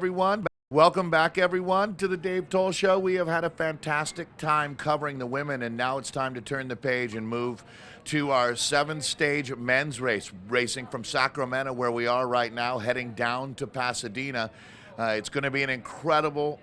Everyone. Welcome back, everyone, to the Dave Toll Show. We have had a fantastic time covering the women, and now it's time to turn the page and move to our seven-stage men's race, racing from Sacramento, where we are right now, heading down to Pasadena. It's going to be an incredible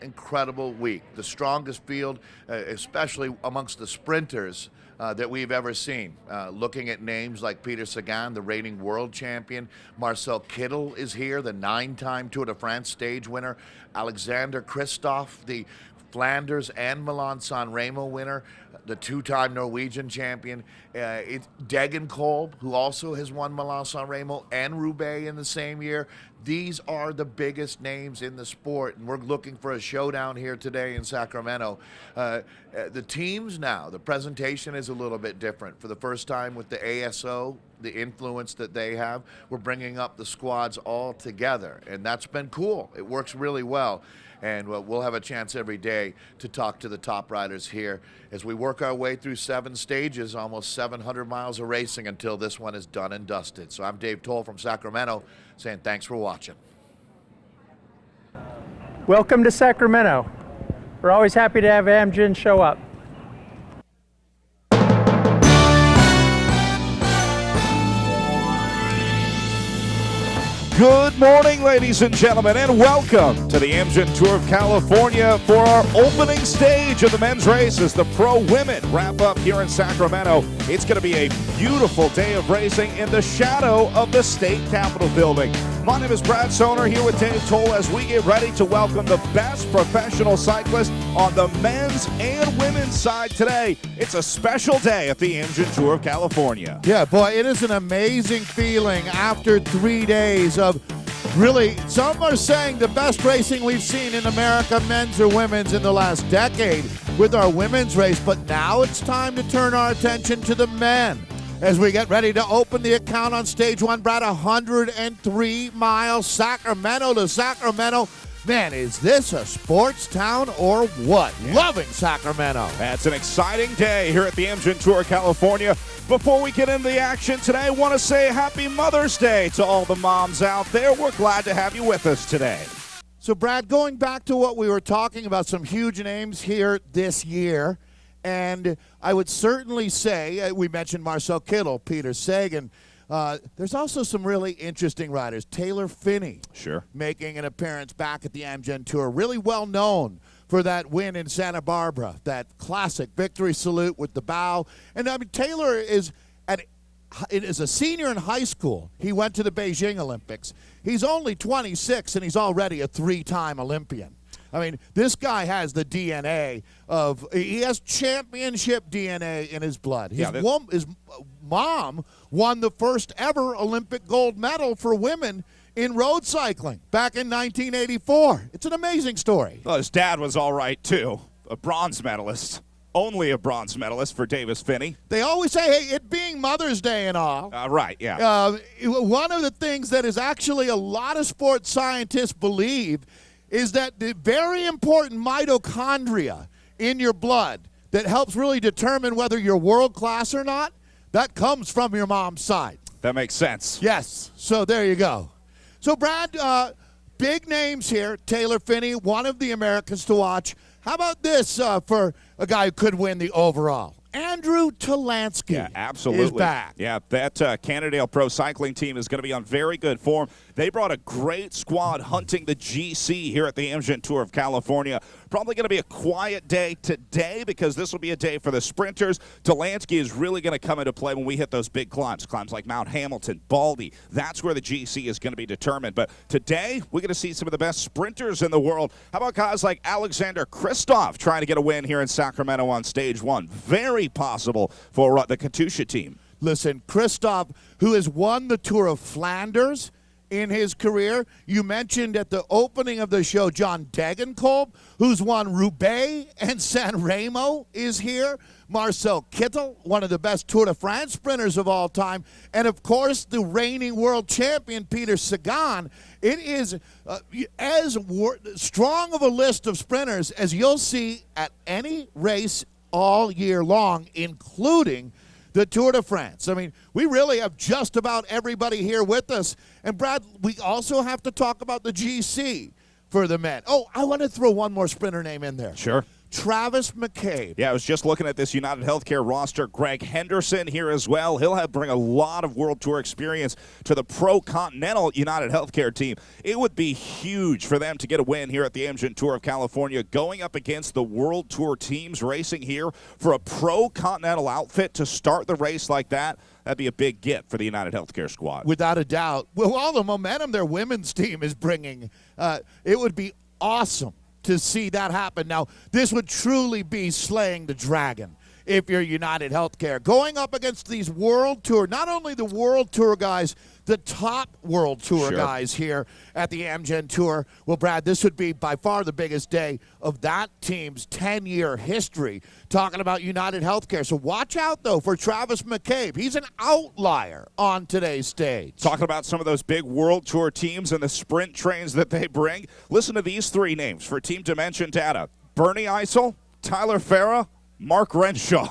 week. The strongest field, especially amongst the sprinters, that we've ever seen. Looking at names like Peter Sagan, the reigning world champion. Marcel Kittel is here, the 9-time Tour de France stage winner. Alexander Kristoff, the Flanders and Milan-San Remo winner, the 2-time Norwegian champion. It's Degenkolb, who also has won Milan-San Remo and Roubaix in the same year. These are the biggest names in the sport, and we're looking for a showdown here today in Sacramento. The teams now, the presentation is a little bit different. For the first time with the ASO, the influence that they have, we're bringing up the squads all together, and that's been cool. It works really well. And we'll have a chance every day to talk to the top riders here as we work our way through 7 stages, almost 700 miles of racing until this one is done and dusted. So I'm Dave Toll from Sacramento saying thanks for watching. Welcome to Sacramento. We're always happy to have Amgen show up. Good morning, ladies and gentlemen, and welcome to the Amgen Tour of California for our opening stage of the men's race as the pro women wrap up here in Sacramento. It's going to be a beautiful day of racing in the shadow of the state capitol building. My name is Brad Soner here with Dave Toll as we get ready to welcome the best professional cyclists on the men's and women's side today. It's a special day at the Amgen Tour of California. Yeah, boy, it is an amazing feeling after 3 days of really, some are saying the best racing we've seen in America, men's or women's, in the last decade with our women's race. But now it's time to turn our attention to the men as we get ready to open the account on stage 1. Brad, 103 miles, Sacramento to Sacramento. Man, is this a sports town or what? Yeah. Loving Sacramento. That's an exciting day here at the Amgen Tour of California. Before we get into the action today, I want to say happy Mother's Day to all the moms out there. We're glad to have you with us today. So, Brad, going back to what we were talking about, some huge names here this year. And I would certainly say, we mentioned Marcel Kittel, Peter Sagan. There's also some really interesting riders. Taylor Phinney, sure, making an appearance back at the Amgen Tour. Really well known for that win in Santa Barbara, that classic victory salute with the bow. And I mean, Taylor is a senior in high school. He went to the Beijing Olympics. He's only 26, and he's already a 3-time Olympian. I mean, this guy has the DNA he has championship DNA in his blood. His mom won the first ever Olympic gold medal for women in road cycling back in 1984. It's an amazing story. Well, his dad was all right, too. A bronze medalist. Only a bronze medalist for Davis Phinney. They always say, hey, it being Mother's Day and all. Right, yeah. One of the things that is actually a lot of sports scientists believe is that the very important mitochondria in your blood that helps really determine whether you're world class or not, that comes from your mom's side. That makes sense. Yes. So there you go. So, Brad, big names here. Taylor Phinney, one of the Americans to watch. How about this for a guy who could win the overall? Andrew Talansky is back. Yeah, that Cannondale Pro Cycling team is going to be on very good form. They brought a great squad hunting the GC here at the Amgen Tour of California. Probably going to be a quiet day today because this will be a day for the sprinters. Talansky is really going to come into play when we hit those big climbs like Mount Hamilton, Baldy. That's where the GC is going to be determined. But today, we're going to see some of the best sprinters in the world. How about guys like Alexander Kristoff trying to get a win here in Sacramento on stage 1? Very possible for the Katusha team. Listen, Kristoff, who has won the Tour of Flanders in his career. You mentioned at the opening of the show, John Degenkolb, who's won Roubaix and San Remo, is here. Marcel Kittel, one of the best Tour de France sprinters of all time. And, of course, the reigning world champion, Peter Sagan. It is as strong of a list of sprinters as you'll see at any race all year long, including the Tour de France. I mean, we really have just about everybody here with us. And, Brad, we also have to talk about the GC. for the men. Oh, I want to throw one more sprinter name in there. Sure. Travis McCabe. Yeah, I was just looking at this United Healthcare roster. Greg Henderson here as well. He'll bring a lot of World Tour experience to the Pro Continental United Healthcare team. It would be huge for them to get a win here at the Amgen Tour of California, going up against the World Tour teams racing here for a Pro Continental outfit to start the race like that. That'd be a big get for the United Healthcare squad. Without a doubt. With all the momentum their women's team is bringing, it would be awesome to see that happen. Now, this would truly be slaying the dragon if you're United Healthcare. Going up against these World Tour, not only the World Tour guys, the top World Tour guys here at the Amgen Tour. Well, Brad, this would be by far the biggest day of that team's 10-year history, talking about United Healthcare. So watch out, though, for Travis McCabe. He's an outlier on today's stage. Talking about some of those big World Tour teams and the sprint trains that they bring, listen to these three names for Team Dimension Data. Bernie Eisel, Tyler Farah, Mark Renshaw.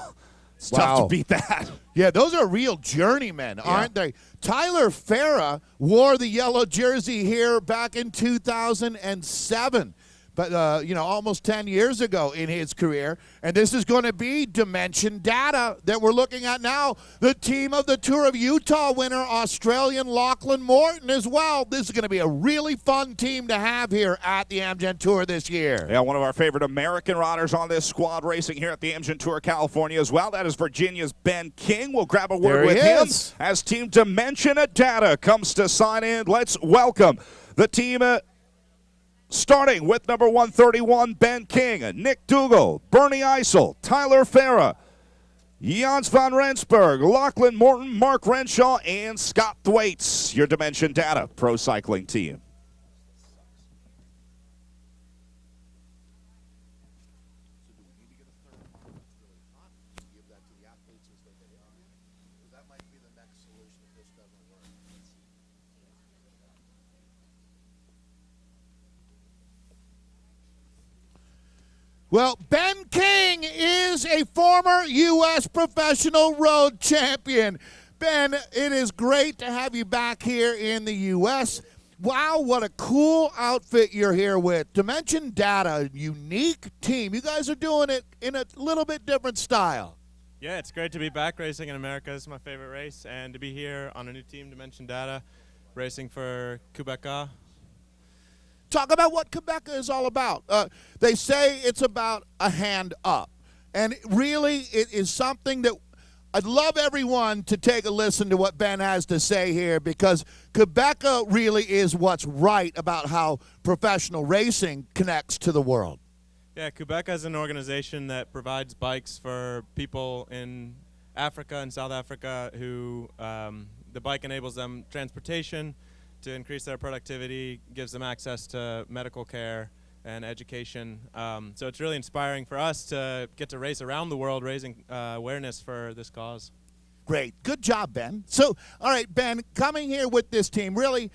It's tough to beat that. Yeah, those are real journeymen, aren't they? Tyler Farah wore the yellow jersey here back in 2007. But, almost 10 years ago in his career. And this is going to be Dimension Data that we're looking at now. The team of the Tour of Utah winner, Australian Lachlan Morton as well. This is going to be a really fun team to have here at the Amgen Tour this year. Yeah, one of our favorite American riders on this squad racing here at the Amgen Tour California as well. That is Virginia's Ben King. We'll grab a word with him as Team Dimension Data comes to sign in. Let's welcome the team starting with number 131, Ben King, Nick Dougal, Bernie Eisel, Tyler Farah, Jans van Rensburg, Lachlan Morton, Mark Renshaw, and Scott Thwaites, your Dimension Data Pro Cycling team. Well, Ben King is a former U.S. professional road champion. Ben, it is great to have you back here in the U.S. Wow, what a cool outfit you're here with. Dimension Data, unique team. You guys are doing it in a little bit different style. Yeah, it's great to be back racing in America. This is my favorite race, and to be here on a new team, Dimension Data, racing for Quebec. Talk about what Quebec is all about. They say it's about a hand up. And really, it is something that I'd love everyone to take a listen to what Ben has to say here, because Quebec really is what's right about how professional racing connects to the world. Yeah, Quebec is an organization that provides bikes for people in Africa and South Africa who the bike enables them transportation to increase their productivity, gives them access to medical care and education. So it's really inspiring for us to get to race around the world, raising awareness for this cause. Great. Good job, Ben. So, all right, Ben, coming here with this team, really,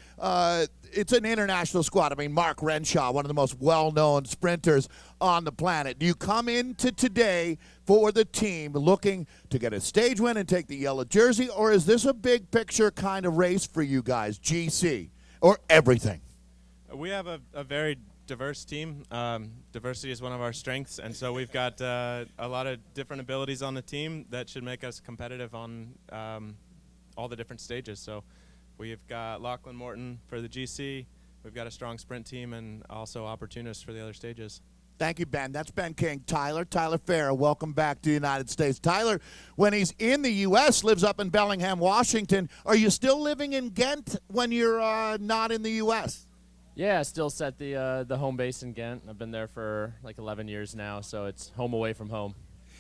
it's an international squad. I mean, Mark Renshaw, one of the most well-known sprinters on the planet. Do you come into today for the team looking to get a stage win and take the yellow jersey, or is this a big picture kind of race for you guys, GC, or everything? We have a very diverse team. Diversity is one of our strengths, and so we've got a lot of different abilities on the team that should make us competitive on all the different stages. So we've got Lachlan Morton for the GC, we've got a strong sprint team, and also opportunists for the other stages. Thank you, Ben. That's Ben King. Tyler Farah, welcome back to the United States. Tyler, when he's in the U.S., lives up in Bellingham, Washington. Are you still living in Ghent when you're not in the U.S.? Yeah, I still set the home base in Ghent. I've been there for like 11 years now, so it's home away from home.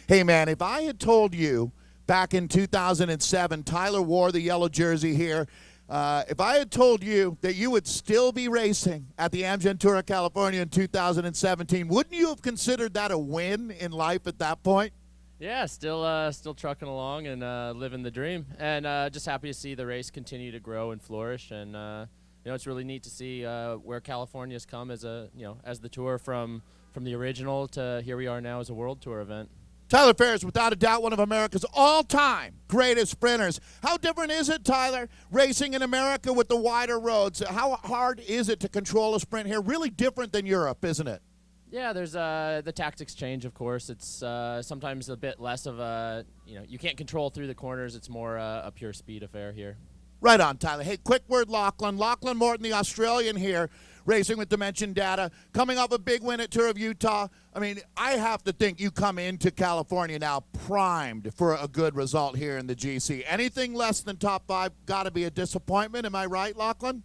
Hey, man, if I had told you back in 2007, Tyler wore the yellow jersey here, if I had told you that you would still be racing at the Amgen Tour of California in 2017, wouldn't you have considered that a win in life at that point? Yeah, still trucking along and living the dream, and just happy to see the race continue to grow and flourish. And it's really neat to see where California's come as the tour from the original to here we are now as a World Tour event. Tyler Ferris, without a doubt, one of America's all-time greatest sprinters. How different is it, Tyler, racing in America with the wider roads? How hard is it to control a sprint here? Really different than Europe, isn't it? Yeah, there's the tactics change, of course. It's sometimes a bit less of a, you can't control through the corners. It's more a pure speed affair here. Right on, Tyler. Hey, quick word, Lachlan. Lachlan Morton, the Australian here, racing with Dimension Data, coming off a big win at Tour of Utah. I mean, I have to think you come into California now primed for a good result here in the GC. Anything less than top 5 got to be a disappointment. Am I right, Lachlan?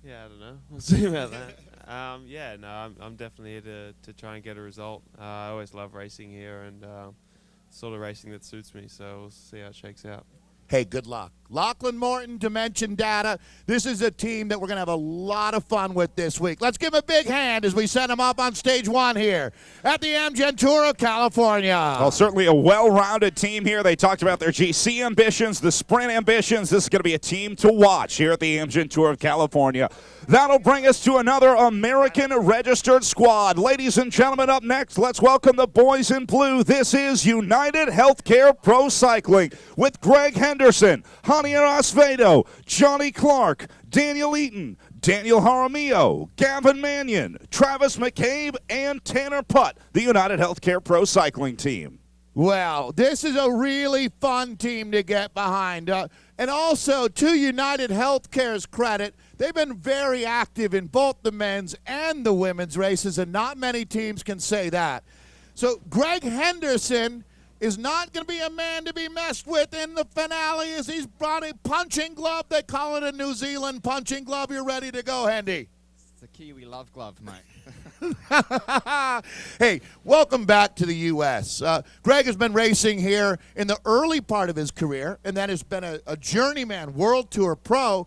Yeah, I don't know. We'll see about that. Yeah, no, I'm definitely here to try and get a result. I always love racing here, and sort of racing that suits me, so we'll see how it shakes out. Hey, good luck. Lachlan Morton, Dimension Data. This is a team that we're going to have a lot of fun with this week. Let's give a big hand as we set them up on stage 1 here at the Amgen Tour of California. Well, certainly a well-rounded team here. They talked about their GC ambitions, the sprint ambitions. This is going to be a team to watch here at the Amgen Tour of California. That'll bring us to another American-registered squad. Ladies and gentlemen, up next, let's welcome the boys in blue. This is United Healthcare Pro Cycling with Greg Henderson, Javier Acevedo, Johnny Clark, Daniel Eaton, Daniel Jaramillo, Gavin Mannion, Travis McCabe, and Tanner Putt, the United Healthcare Pro Cycling team. Well, this is a really fun team to get behind. And also, to United Healthcare's credit, they've been very active in both the men's and the women's races, and not many teams can say that. So Greg Henderson is not going to be a man to be messed with in the finale as he's brought a punching glove. They call it a New Zealand punching glove. You're ready to go, Hendy. It's the Kiwi love glove, mate. Hey, welcome back to the U.S. Greg has been racing here in the early part of his career, and that has been a journeyman World Tour pro.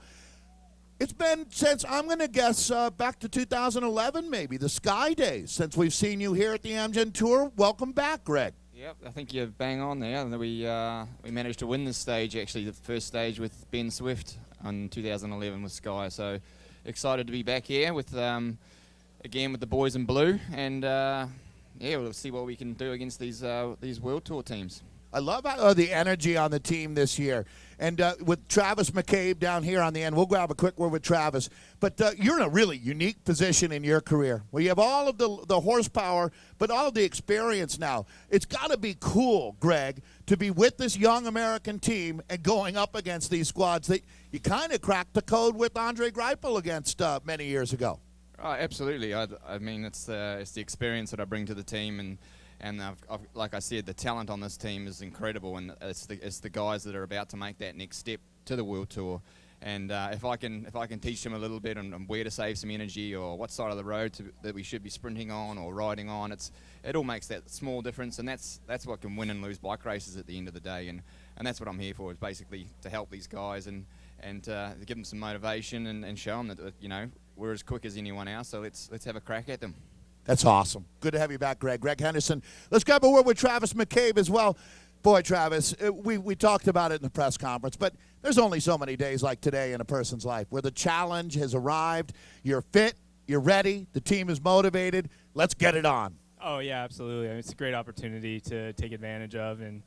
It's been since, I'm going to guess, back to 2011 maybe, the Sky Days, since we've seen you here at the Amgen Tour. Welcome back, Greg. Yep, I think you're bang on there. We managed to win this stage, actually, the first stage with Ben Swift in 2011 with Sky. So excited to be back here with, again, with the boys in blue. And, yeah, we'll see what we can do against these World Tour teams. I love the energy on the team this year. And with Travis McCabe down here on the end, we'll grab a quick word with Travis. But you're in a really unique position in your career where you have all of the horsepower, but all of the experience now. It's got to be cool, Greg, to be with this young American team and going up against these squads that you kind of cracked the code with Andre Greipel against many years ago. Oh, absolutely. I mean, it's the experience that I bring to the team, and I've, like I said, the talent on this team is incredible, and it's the guys that are about to make that next step to the World Tour. And if I can teach them a little bit on where to save some energy or what side of the road that we should be sprinting on or riding on, it all makes that small difference, and that's what can win and lose bike races at the end of the day. And that's what I'm here for, is basically to help these guys and to give them some motivation and show them that we're as quick as anyone else. So let's have a crack at them. That's awesome. Good to have you back, Greg. Greg Henderson. Let's grab a word with Travis McCabe as well. Boy, Travis, we talked about it in the press conference, but there's only so many days like today in a person's life where the challenge has arrived. You're fit. You're ready. The team is motivated. Let's get it on. Oh, yeah, absolutely. I mean, it's a great opportunity to take advantage of. And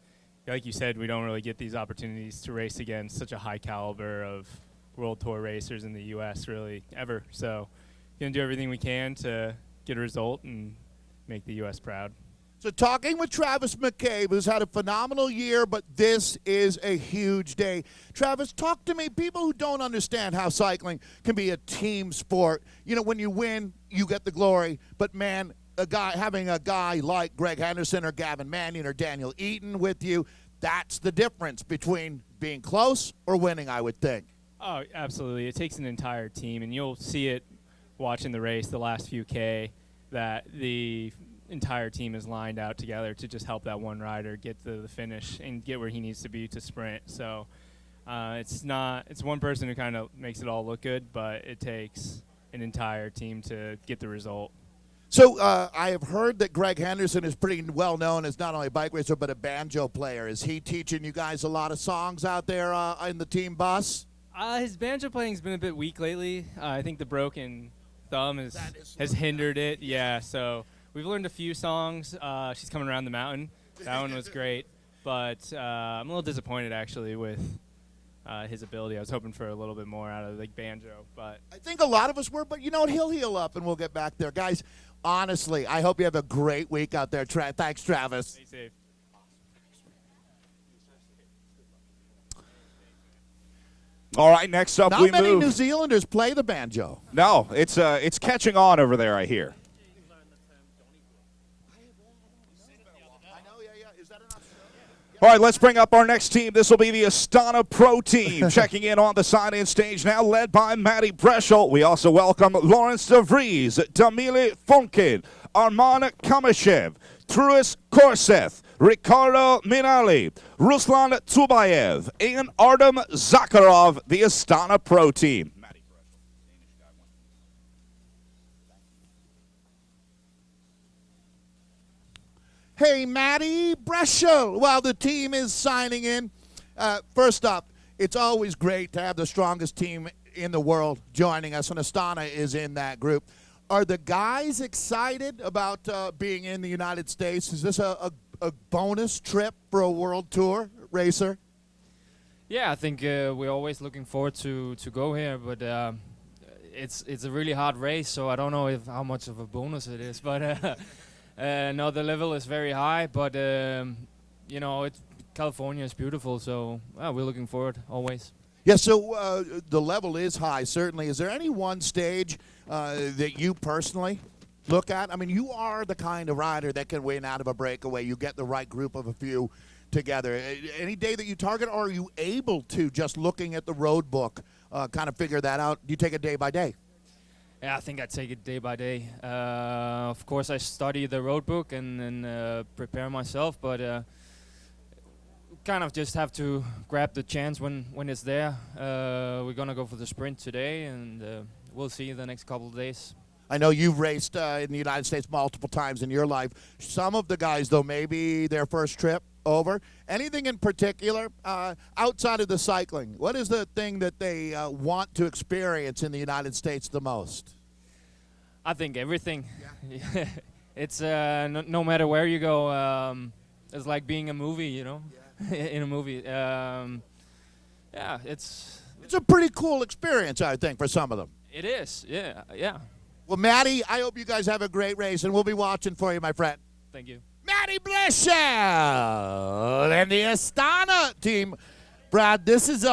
like you said, we don't really get these opportunities to race against such a high caliber of World Tour racers in the U.S. really ever. So going to do everything we can to get a result and make the U.S. proud. So talking with Travis McCabe, who's had a phenomenal year, but this is a huge day. Travis, talk to me. People who don't understand how cycling can be a team sport. When you win, you get the glory. But, man, having a guy like Greg Henderson or Gavin Mannion or Daniel Eaton with you, that's the difference between being close or winning, I would think. Oh, absolutely. It takes an entire team, and you'll see it watching the race, the last few K, that the entire team is lined out together to just help that one rider get to the finish and get where he needs to be to sprint. So it's one person who kind of makes it all look good, but it takes an entire team to get the result. So I have heard that Greg Henderson is pretty well known as not only a bike racer but a banjo player. Is he teaching you guys a lot of songs out there in the team bus? His banjo playing's been a bit weak lately. I think the broken thumb has hindered it. Yeah, so we've learned a few songs. She's Coming Around the Mountain. That one was great. But I'm a little disappointed, actually, with his ability. I was hoping for a little bit more out of the banjo. But I think a lot of us were, but you know what? He'll heal up, and we'll get back there. Guys, honestly, I hope you have a great week out there. Thanks, Travis. stay safe. All right, next up we Not many move. New Zealanders play the banjo. No, it's catching on over there, I hear. All right, let's bring up our next team. This will be the Astana Pro team. Checking in on the sign-in stage now, led by Matty Breschel. We also welcome Lawrence De Vries, Damili Fonkin, Arman Kamashev, Truus Korseth, Ricardo Minali, Ruslan Tubayev, and Artem Zakharov, the Astana Pro team. Hey, Matty Breschel. Well, the team is signing in. First up, it's always great to have the strongest team in the world joining us, and Astana is in that group. Are the guys excited about being in the United States? Is this a bonus trip for a world tour racer? Yeah, I think we're always looking forward to go here, but it's a really hard race, so I don't know how much of a bonus it is. But no, the level is very high, but you know, California is beautiful, so we're looking forward always. Yeah, so the level is high, certainly. Is there any one stage that you personally look at? I mean, you are the kind of rider that can win out of a breakaway. You get the right group of a few together. Any day that you target, or are you able to, just looking at the road book, kind of figure that out? Do you take it day by day? Yeah, I think I take it day by day. Of course, I study the road book and prepare myself, but kind of just have to grab the chance when it's there. We're going to go for the sprint today, and we'll see the next couple of days. I know you've raced in the United States multiple times in your life. Some of the guys, though, maybe their first trip over. Anything in particular outside of the cycling? What is the thing that they want to experience in the United States the most? I think everything. Yeah. It's no matter where you go, it's like being a movie, you know, in a movie. Yeah, it's a pretty cool experience, I think, for some of them. It is, yeah. Well, Matty, I hope you guys have a great race, and we'll be watching for you, my friend. Thank you. Matty Breschel and the Astana team. Brad, this is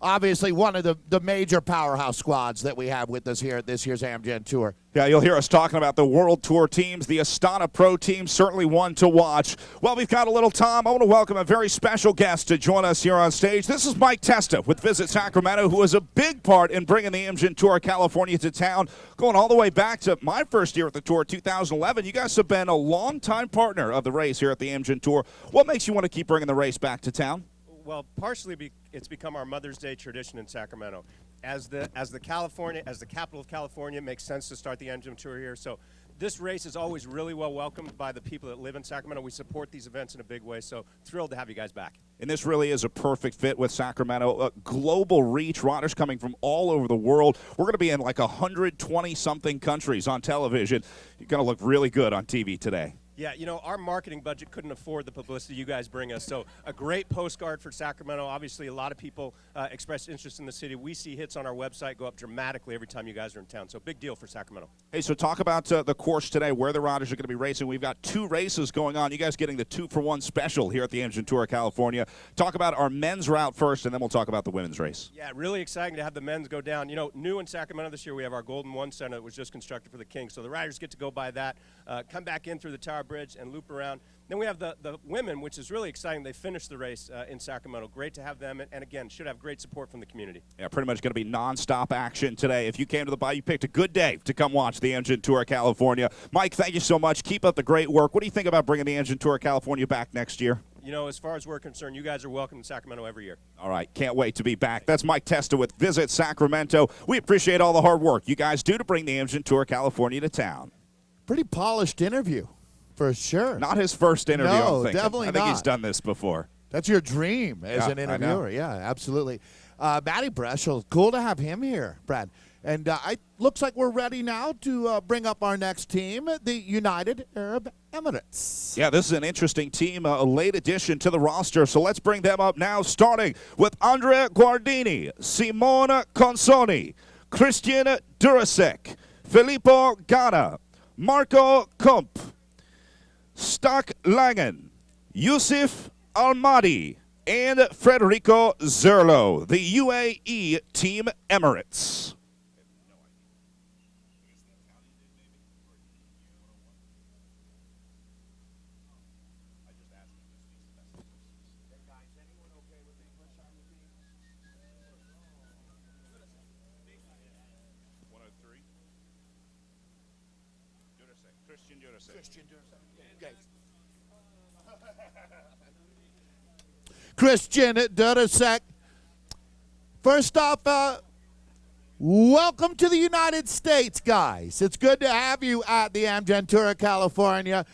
obviously one of the major powerhouse squads that we have with us here at this year's Amgen Tour. Yeah, you'll hear us talking about the World Tour teams. The Astana Pro team, certainly one to watch. Well, we've got a little time. I want to welcome a very special guest to join us here on stage. This is Mike Testa with Visit Sacramento, who was a big part in bringing the Amgen Tour California to town, going all the way back to my first year at the Tour, 2011. You guys have been a long-time partner of the race here at the Amgen Tour. What makes you want to keep bringing the race back to town? Well, partially it's become our Mother's Day tradition in Sacramento. As the capital of California, it makes sense to start the Amgen Tour here. So this race is always really well welcomed by the people that live in Sacramento. We support these events in a big way, so thrilled to have you guys back. And this really is a perfect fit with Sacramento. Global reach, riders coming from all over the world. We're going to be in like 120-something countries on television. You're going to look really good on TV today. Yeah, you know, our marketing budget couldn't afford the publicity you guys bring us. So a great postcard for Sacramento. Obviously, a lot of people express interest in the city. We see hits on our website go up dramatically every time you guys are in town. So big deal for Sacramento. Hey, so talk about the course today, where the riders are going to be racing. We've got 2 races going on. You guys getting the 2-for-1 special here at the Amgen Tour of California. Talk about our men's route first, and then we'll talk about the women's race. Yeah, really exciting to have the men's go down. You know, new in Sacramento this year, we have our Golden One Center that was just constructed for the Kings. So the riders get to go by that, come back in through the Tower Bridge and loop around. Then we have the women, which is really exciting. They finished the race in Sacramento. Great to have them, and again, should have great support from the community. Yeah, pretty much going to be nonstop action today. If you came to the Bayou, you picked a good day to come watch the Amgen Tour of California. Mike, thank you so much. Keep up the great work. What do you think about bringing the Amgen Tour of California back next year? You know, as far as we're concerned, you guys are welcome in Sacramento every year. All right, can't wait to be back. That's Mike Testa with Visit Sacramento. We appreciate all the hard work you guys do to bring the Amgen Tour of California to town. Pretty polished interview. For sure. Not his first interview, no, I'm thinking. Definitely I think not. he's done this before. That's your dream as an interviewer. Yeah, absolutely. Matty Breschel, cool to have him here, Brad. And it looks like we're ready now to bring up our next team, the United Arab Emirates. Yeah, this is an interesting team, a late addition to the roster. So let's bring them up now, starting with Andrea Guardini, Simone Consoni, Christian Durasek, Filippo Gana, Marco Kump, Stak Langen, Yusuf Almadi, and Federico Zerlo, the UAE Team Emirates. Christian Durasek. First off, welcome to the United States, guys. It's good to have you at the Amgen Tour of California,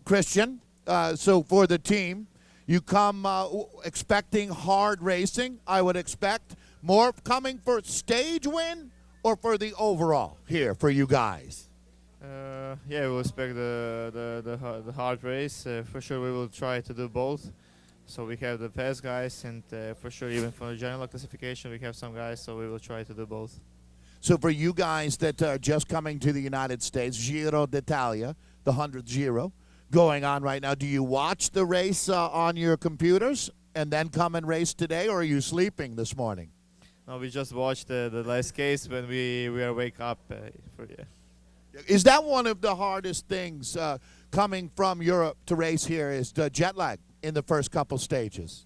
Christian. So for the team, you come expecting hard racing. I would expect more coming for stage win or for the overall here for you guys. Yeah, we will expect the hard race. For sure, we will try to do both. So we have the fast guys, and for sure, even for the general classification, we have some guys. So we will try to do both. So for you guys that are just coming to the United States, Giro d'Italia, the 100th Giro, going on right now. Do you watch the race on your computers and then come and race today, or are you sleeping this morning? No, we just watched the last case when we wake up. Is that one of the hardest things coming from Europe to race here? Is the jet lag in the first couple stages?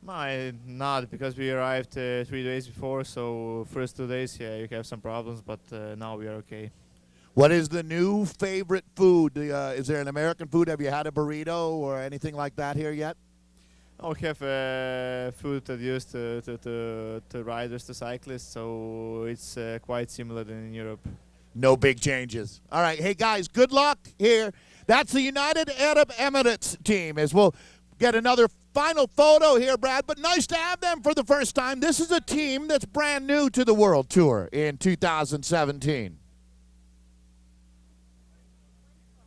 Not, because we arrived 3 days before. So first 2 days, yeah, you have some problems, but now we are okay. What is the new favorite food? Is there an American food? Have you had a burrito or anything like that here yet? Oh, we have food that used to riders, to cyclists, so it's quite similar than in Europe. No big changes. All right. Hey, guys, good luck here. That's the United Arab Emirates team, as we'll get another final photo here, Brad, but nice to have them for the first time. This is a team that's brand new to the World Tour in 2017.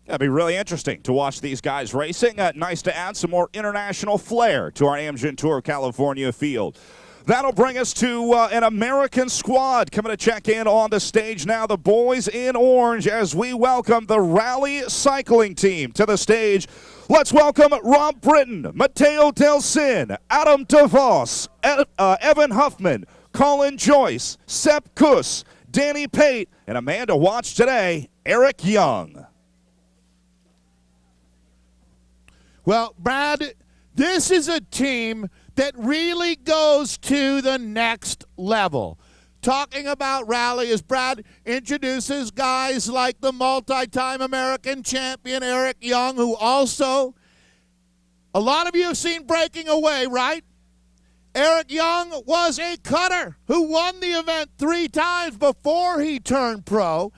It'll be really interesting to watch these guys racing. Nice to add some more international flair to our Amgen Tour California field. That'll bring us to an American squad coming to check in on the stage now. The boys in orange as we welcome the Rally Cycling team to the stage. Let's welcome Rob Britton, Matteo Delsin, Adam DeVos, Evan Huffman, Colin Joyce, Sepp Kuss, Danny Pate, and a man to watch today, Eric Young. Well, Brad, this is a team that really goes to the next level. Talking about rally, as Brad introduces guys like the multi-time American champion Eric Young, who also, a lot of you have seen Breaking Away, right? Eric Young was a cutter who won the event 3 times before he turned pro.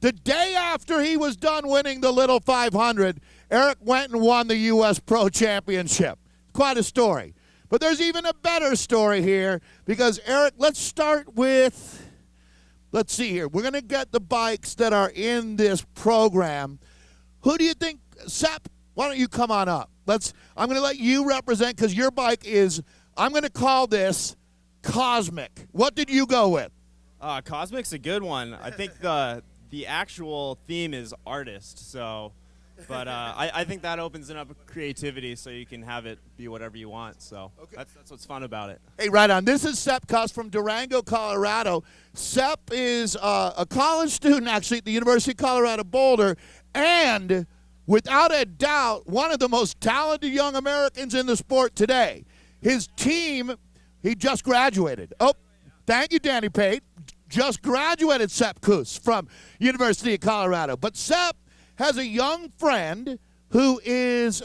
The day after he was done winning the Little 500, Eric went and won the U.S. Pro Championship. Quite a story. But there's even a better story here because, Eric, let's start with, let's see here. We're going to get the bikes that are in this program. Who do you think, Sepp, why don't you come on up? I'm going to let you represent because your bike is, I'm going to call this Cosmic. What did you go with? Cosmic's a good one. I think the actual theme is artist, so... But I think that opens it up creativity so you can have it be whatever you want. So that's what's fun about it. Hey, right on. This is Sepp Kuss from Durango, Colorado. Sepp is a college student, actually, at the University of Colorado Boulder, and without a doubt, one of the most talented young Americans in the sport today. His team, he just graduated. Oh, thank you, Danny Pate. Just graduated Sepp Kuss from University of Colorado. But Sepp has a young friend who is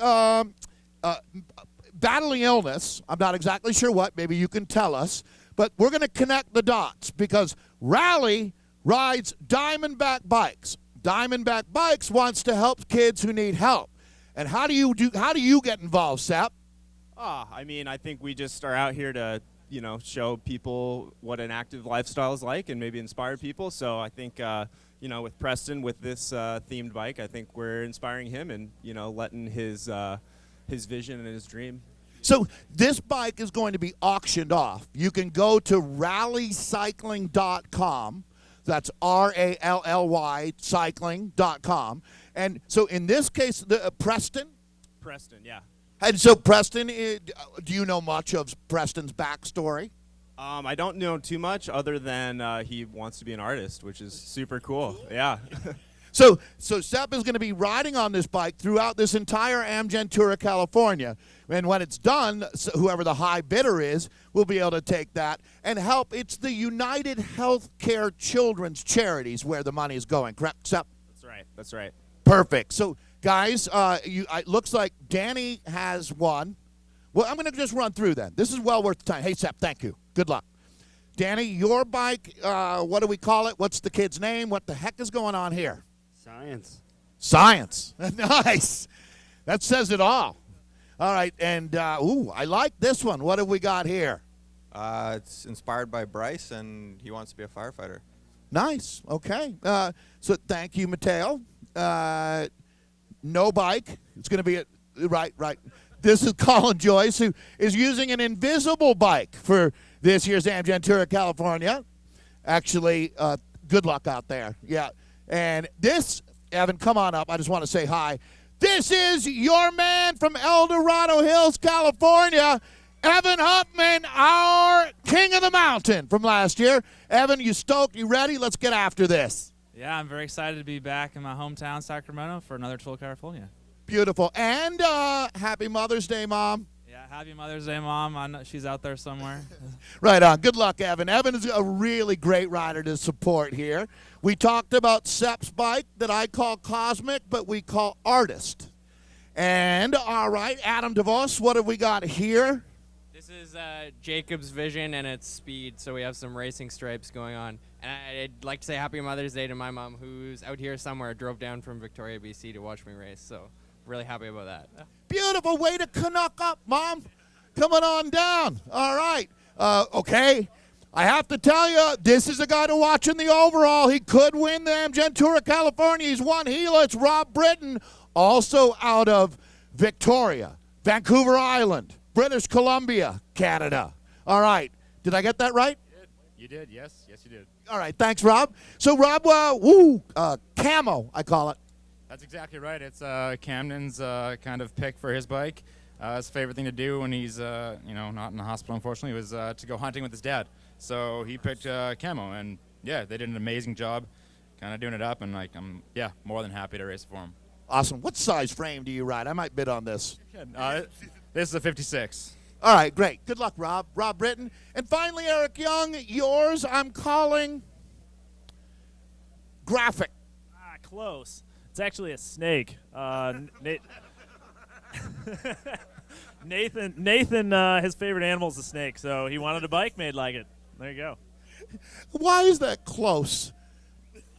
battling illness. I'm not exactly sure what. Maybe you can tell us. But we're going to connect the dots because Rally rides Diamondback bikes. Diamondback Bikes wants to help kids who need help. And how do you get involved, Sepp? I mean, I think we just are out here to, show people what an active lifestyle is like and maybe inspire people. So I think, with Preston, with this themed bike, I think we're inspiring him and, letting his vision and his dream. So this bike is going to be auctioned off. You can go to rallycycling.com. That's RALLY cycling.com. And so in this case, Preston? Preston, yeah. And so Preston, do you know much of Preston's backstory? I don't know too much other than he wants to be an artist, which is super cool. Yeah. So Sepp is going to be riding on this bike throughout this entire Amgen Tour of California. And when it's done, whoever the high bidder is will be able to take that and help. It's the United Healthcare Children's Charities where the money is going, correct, Sepp? That's right. That's right. Perfect. So, guys, it looks like Danny has one. Well, I'm going to just run through then. This is well worth the time. Hey, Sepp, thank you. Good luck. Danny, your bike, what do we call it? What's the kid's name? What the heck is going on here? Science. Science. Nice. That says it all. All right, and, I like this one. What have we got here? It's inspired by Bryce, and he wants to be a firefighter. Nice. Okay. So thank you, Mateo. No bike. It's going to be right. This is Colin Joyce, who is using an invisible bike for this year's Amgen Tour of California. Actually, good luck out there. Yeah. And this, Evan, come on up. I just want to say hi. This is your man from El Dorado Hills, California, Evan Huffman, our king of the mountain from last year. Evan, you stoked? You ready? Let's get after this. Yeah, I'm very excited to be back in my hometown, Sacramento, for another Tour of California. Beautiful. And happy Mother's Day, Mom. Yeah, happy Mother's Day, Mom. I know she's out there somewhere. Right on. Good luck, Evan. Evan is a really great rider to support here. We talked about Sepp's bike that I call Cosmic, but we call Artist. And, all right, Adam DeVos, what have we got here? This is Jacob's Vision, and it's speed, so we have some racing stripes going on. And I'd like to say Happy Mother's Day to my mom, who's out here somewhere, drove down from Victoria, BC to watch me race, so really happy about that. Beautiful way to Canuck up, Mom. Coming on down. All right. Okay. I have to tell you, this is a guy to watch in the overall. He could win the Amgen Tour of California. He's one Gila. It's Rob Britton, also out of Victoria, Vancouver Island, British Columbia, Canada. All right. Did I get that right? You did, yes. Yes, you did. All right. Thanks, Rob. So, Rob, camo, I call it. That's exactly right. It's Camden's kind of pick for his bike. His favorite thing to do when he's, not in the hospital, unfortunately, was to go hunting with his dad. So he picked camo, and yeah, they did an amazing job, kind of doing it up, and I'm more than happy to race for him. Awesome. What size frame do you ride? I might bid on this. This is a 56. All right, great. Good luck, Rob. Rob Britton. And finally, Eric Young, yours I'm calling Graphic. Close. It's actually a snake. Nathan, his favorite animal is a snake, so he wanted a bike made like it. There you go. Why is that close?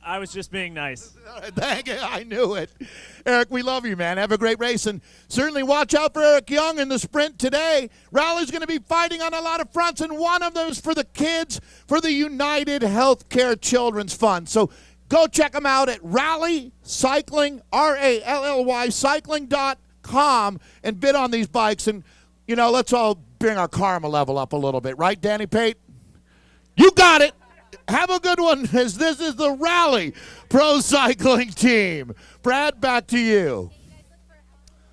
I was just being nice. Dang it, I knew it. Eric, we love you, man. Have a great race, and certainly watch out for Eric Young in the sprint today. Rally's going to be fighting on a lot of fronts, and one of them is for the kids, for the United Healthcare Children's Fund. So go check them out at Rally Cycling, RALLY cycling.com, and bid on these bikes. And, let's all bring our karma level up a little bit. Right, Danny Pate? You got it. Have a good one, as this is the Rally Pro Cycling Team. Brad, back to you.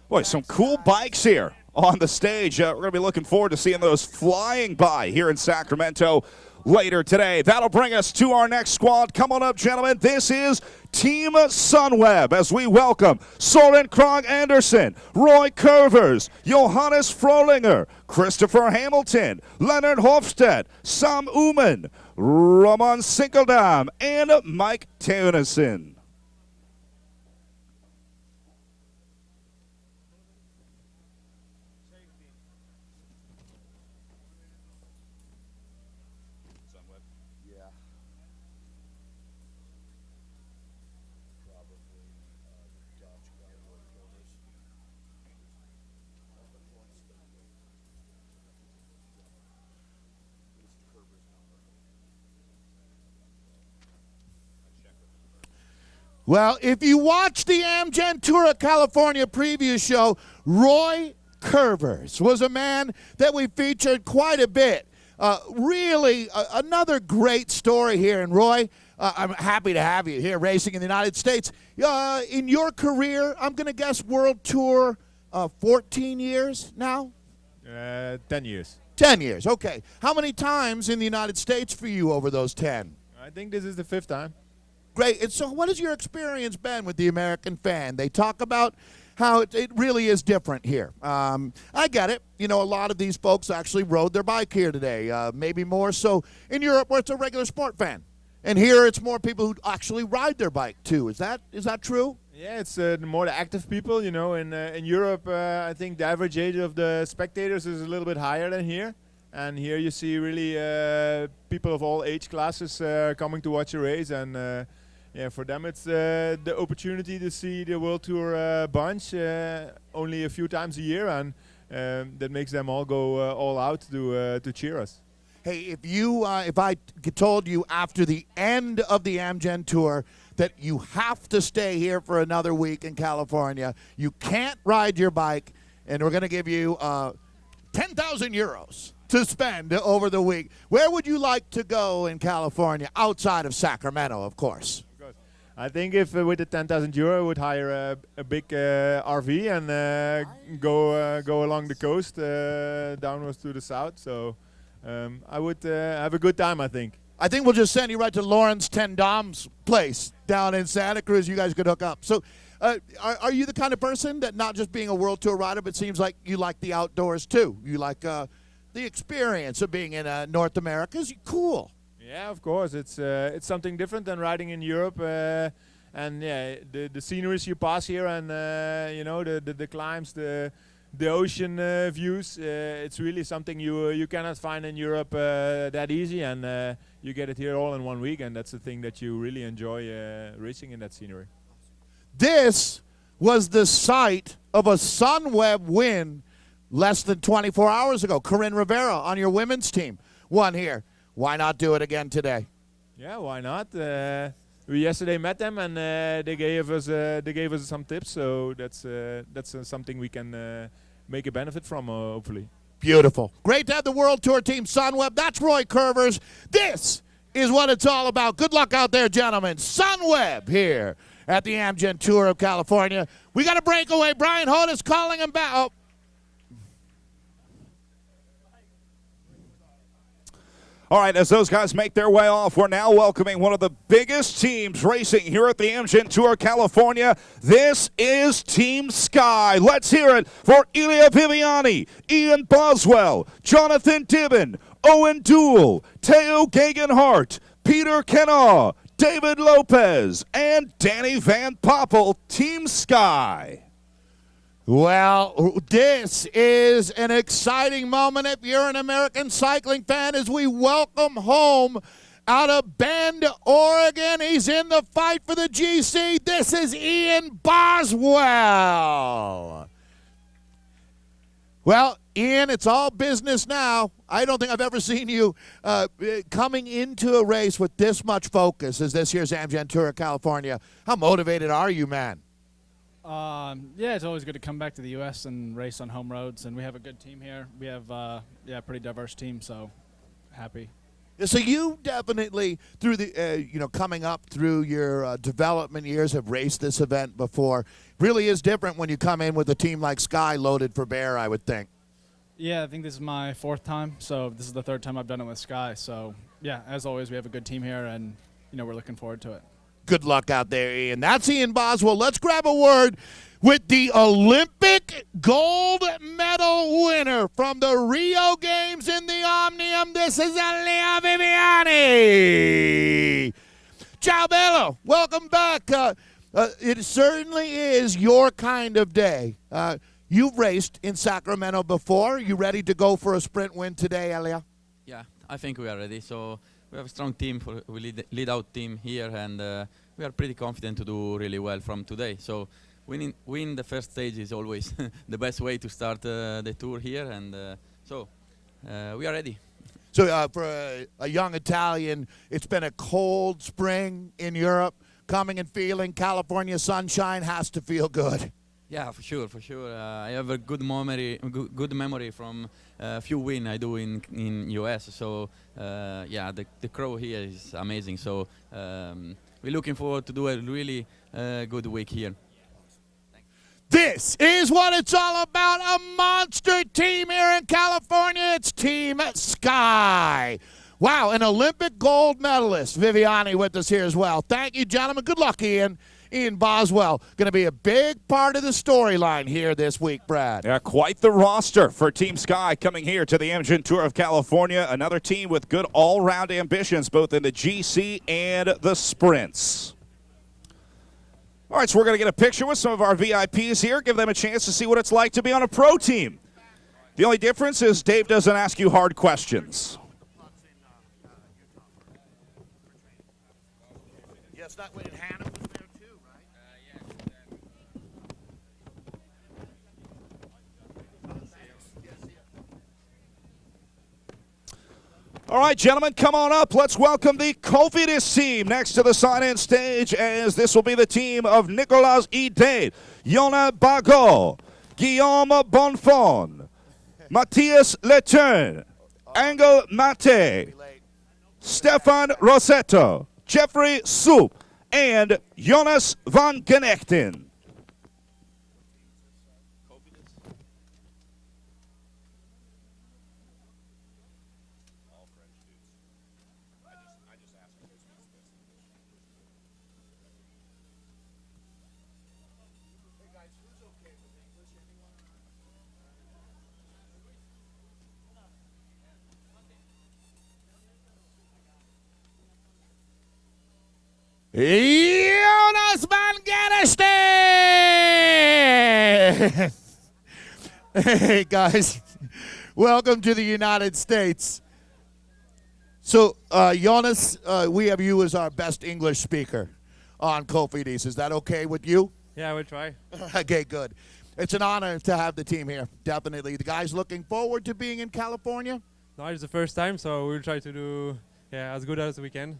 Boy, some cool bikes here on the stage. We're going to be looking forward to seeing those flying by here in Sacramento later today. That'll bring us to our next squad. Come on up, gentlemen. This is Team Sunweb as we welcome Soren Krog Anderson, Roy Curvers, Johannes Frolinger, Christopher Hamilton, Leonard Hofstedt, Sam Uman, Roman Sinkeldam, and Mike Tennyson. Well, if you watch the Amgen Tour of California preview show, Roy Curvers was a man that we featured quite a bit. Really, another great story here. And Roy, I'm happy to have you here racing in the United States. In your career, I'm going to guess World Tour 14 years now? 10 years. 10 years, okay. How many times in the United States for you over those 10? I think this is the 5th time. Great. And so what has your experience been with the American fan? They talk about how it really is different here. I get it. You know, a lot of these folks actually rode their bike here today, maybe more so in Europe where it's a regular sport fan. And here it's more people who actually ride their bike too. Is that true? Yeah, it's more the active people, you know. In Europe, I think the average age of the spectators is a little bit higher than here. And here you see really people of all age classes coming to watch a race. And yeah, for them it's the opportunity to see the World Tour bunch only a few times a year. And that makes them all go all out to cheer us. Hey, if I told you after the end of the Amgen Tour that you have to stay here for another week in California, you can't ride your bike, and we're going to give you 10,000 euros to spend over the week, where would you like to go in California outside of Sacramento, of course? I think if with the 10,000 euro, I would hire a big RV and go along the coast downwards to the south. So I would have a good time, I think. I think we'll just send you right to Lawrence Tendom's place down in Santa Cruz. You guys could hook up. So are you the kind of person that not just being a World Tour rider, but seems like you like the outdoors too? You like the experience of being in North America is cool. Yeah, of course. It's something different than riding in Europe. And yeah, the sceneries you pass here and, you know, the climbs, the ocean views, it's really something you cannot find in Europe that easy, and you get it here all in 1 week, and that's the thing that you really enjoy racing in that scenery. This was the site of a Sunweb win less than 24 hours ago. Corinne Rivera on your women's team won here. Why not do it again today? Yeah, why not? We yesterday met them, and they gave us some tips. So that's something we can make a benefit from, hopefully. Beautiful. Great to have the World Tour team, Sunweb. That's Roy Curvers. This is what it's all about. Good luck out there, gentlemen. Sunweb here at the Amgen Tour of California. We got a breakaway. Brian Hodes calling him back. Oh. All right, as those guys make their way off, we're now welcoming one of the biggest teams racing here at the Amgen Tour California. This is Team Sky. Let's hear it for Ilya Viviani, Ian Boswell, Jonathan Dibben, Owen Dool, Teo Gegenhardt, Peter Kenaugh, David Lopez, and Danny Van Poppel, Team Sky. Well, this is an exciting moment if you're an American cycling fan as we welcome home out of Bend, Oregon. He's in the fight for the GC. This is Ian Boswell. Well, Ian, it's all business now. I don't think I've ever seen you coming into a race with this much focus as this year's Amgen Tour of California. How motivated are you, man? Yeah, it's always good to come back to the U.S. and race on home roads, and we have a good team here. We have, a pretty diverse team, so happy. So you definitely, through the, coming up through your development years, have raced this event before. Really is different when you come in with a team like Sky loaded for bear, I would think. Yeah, I think this is my 4th time, so this is the 3rd time I've done it with Sky. So, yeah, as always, we have a good team here, and, we're looking forward to it. Good luck out there, Ian. That's Ian Boswell. Let's grab a word with the Olympic gold medal winner from the Rio Games in the Omnium. This is Ilya Viviani. Ciao, bello. Welcome back. It certainly is your kind of day. You've raced in Sacramento before. You ready to go for a sprint win today, Ilya? Yeah, I think we are ready. So we have a strong team. We lead out team here, and we are pretty confident to do really well from today. So win the first stage is always the best way to start the tour here, and so we are ready. So for a young Italian, it's been a cold spring in Europe. coming and feeling California sunshine has to feel good. Yeah, for sure, for sure. I have a good memory from a few wins I do in US. So yeah, the crowd here is amazing. So we're looking forward to do a really good week here. This is what it's all about, a monster team here in California. It's Team Sky. Wow, an Olympic gold medalist, Viviani, with us here as well. Thank you, gentlemen. Good luck, Ian. Ian Boswell, going to be a big part of the storyline here this week, Brad. Yeah, quite the roster for Team Sky coming here to the Amgen Tour of California. Another team with good all-round ambitions, both in the GC and the sprints. All right, so we're going to get a picture with some of our VIPs here, give them a chance to see what it's like to be on a pro team. The only difference is Dave doesn't ask you hard questions. Yes, that way Hannah was there too, All right, gentlemen, come on up. Let's welcome the Cofidis team next to the sign-in stage, as this will be the team of Nicolas Ide, Yona Bagot, Guillaume Bonfon, Matthias Leturn, Angel Mate, Stefan Rossetto, Jeffrey Soup, and Jonas van Genechten. Jonas van Genechten! Hey, guys. Welcome to the United States. So, Jonas, we have you as our best English speaker on Cofidis. Is that okay with you? Yeah, we'll try. Okay, good. It's an honor to have the team here, definitely. The guys looking forward to being in California? No, it's the first time, so we'll try to do as good as we can.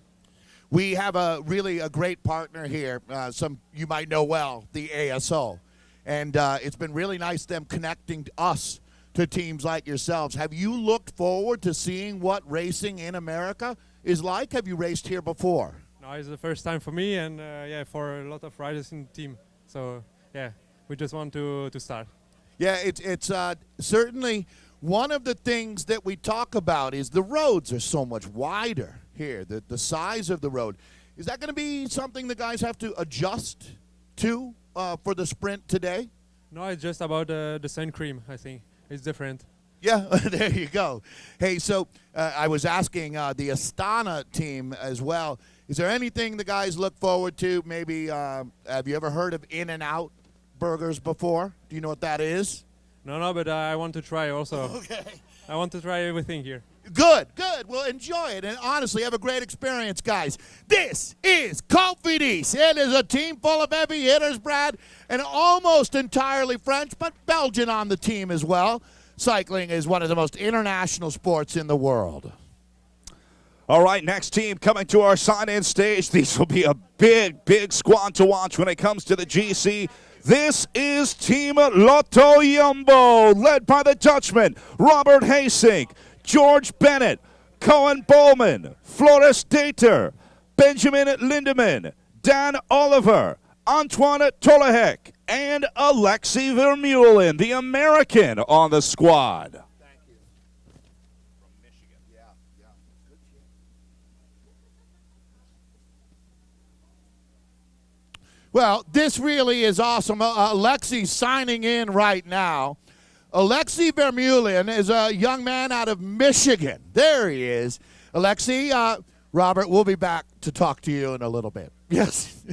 We have a great partner here, some you might know well, the ASO. And it's been really nice them connecting us to teams like yourselves. Have you looked forward to seeing what racing in America is like? Have you raced here before? No, it's the first time for me and for a lot of riders in the team. So yeah, we just want to start. Yeah, it's certainly one of the things that we talk about is the roads are so much wider here, the size of the road. Is that going to be something the guys have to adjust to for the sprint today? No, it's just about the sun cream, I think. It's different. Yeah, there you go. Hey, so I was asking the Astana team as well. Is there anything the guys look forward to? Maybe have you ever heard of In-N-Out burgers before? Do you know what that is? No, but I want to try also. Okay. I want to try everything here. Good. Well, enjoy it. And honestly, have a great experience, guys. This is Cofidis. It is a team full of heavy hitters, Brad, and almost entirely French, but Belgian on the team as well. Cycling is one of the most international sports in the world. All right, next team coming to our sign-in stage. These will be a big squad to watch when it comes to the GC. This is Team Lotto Jumbo, led by the Dutchman, Robert Haysink, George Bennett, Cohen Bowman, Floris Dater, Benjamin Lindemann, Dan Oliver, Antoine Tolehek, and Alexei Vermeulen, the American on the squad. Thank you. From Michigan. Yeah. Good team. Well, this really is awesome. Alexei signing in right now. Alexei Vermeulen is a young man out of Michigan. There he is. Alexei, Robert, we'll be back to talk to you in a little bit. Yes.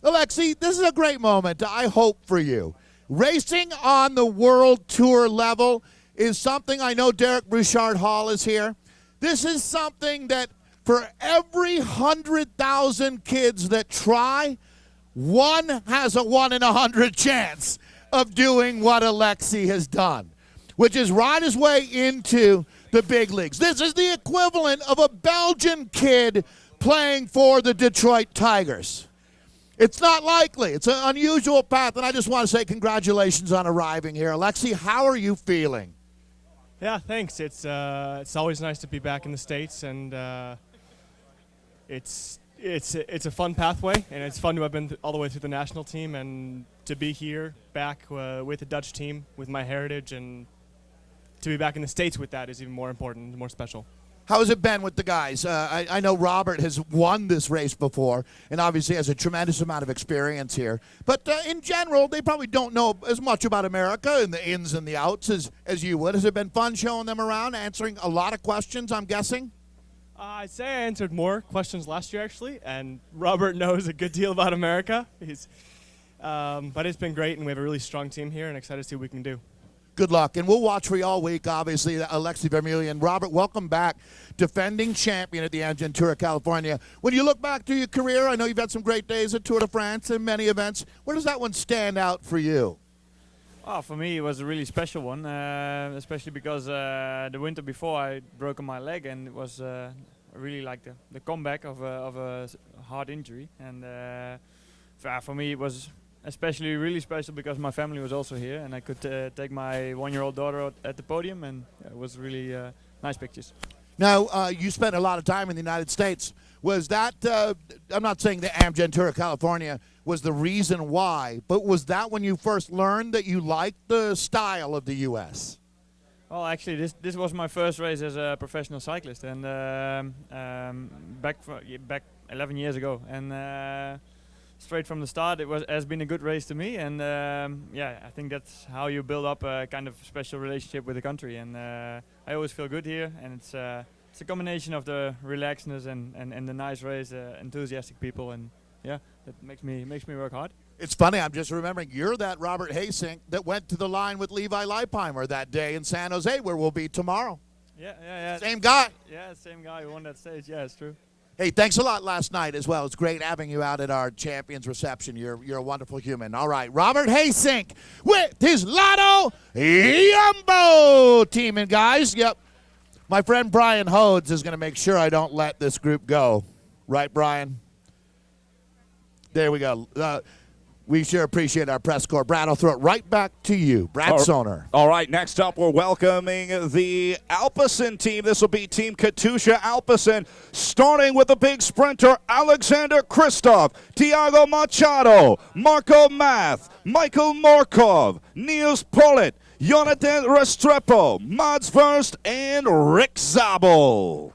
Alexei, this is a great moment, I hope, for you. Racing on the World Tour level is something, I know Derek Bouchard Hall is here. This is something that for every 100,000 kids that try, one has a 1 in 100 chance of doing what Alexei has done, which is ride his way into the big leagues. This is the equivalent of a Belgian kid playing for the Detroit Tigers? It's not likely. It's an unusual path, and I just want to say congratulations on arriving here. Alexi, how are you feeling? Yeah, thanks. It's always nice to be back in the States, and it's a fun pathway, and it's fun to have been all the way through the national team and to be here back with the Dutch team, with my heritage, and to be back in the States with that is even more important and more special. How has it been with the guys? I know Robert has won this race before and obviously has a tremendous amount of experience here. But in general, they probably don't know as much about America and the ins and the outs as you would. Has it been fun showing them around, answering a lot of questions, I'm guessing? I'd say I answered more questions last year, actually, and Robert knows a good deal about America. But it's been great, and we have a really strong team here, and excited to see what we can do. Good luck, and we'll watch for you all week, obviously, Alexi Vermeulen. Robert, welcome back, defending champion at the Amgen Tour of California. When you look back to your career, I know you've had some great days at Tour de France and many events. Where does that one stand out for you? Oh, for me, it was a really special one, especially because the winter before I broke my leg, and it was really like the comeback of a hard injury. And for me, it was especially really special because my family was also here, and I could take my one-year-old daughter at the podium, and it was really nice pictures. Now, you spent a lot of time in the United States. Was that, I'm not saying the Amgen Tour of California was the reason why, but was that when you first learned that you liked the style of the U.S.? Well, actually, this was my first race as a professional cyclist, and back 11 years ago, and straight from the start, has been a good race to me, and yeah, I think that's how you build up a kind of special relationship with the country, and I always feel good here, and it's a combination of the relaxedness and the nice race, enthusiastic people, and yeah, that makes me work hard. It's funny, I'm just remembering, you're that Robert Hasink that went to the line with Levi Leipheimer that day in San Jose, where we'll be tomorrow. Yeah. Same guy. Yeah, same guy who won that stage. Yeah, it's true. Hey, thanks a lot last night as well. It's great having you out at our champions reception. You're a wonderful human. All right, Robert Hasink with his Lotto Jumbo team. And guys, yep, my friend Brian Hodes is going to make sure I don't let this group go. Right, Brian? There we go. We sure appreciate our press corps. Brad, I'll throw it right back to you. Brad Soner. All right, next up, we're welcoming the Alpecin team. This will be Team Katusha Alpecin, starting with the big sprinter, Alexander Kristoff, Tiago Machado, Marco Math, Michael Markov, Niels Pollitt, Jonathan Restrepo, Mads Verst, and Rick Zabel.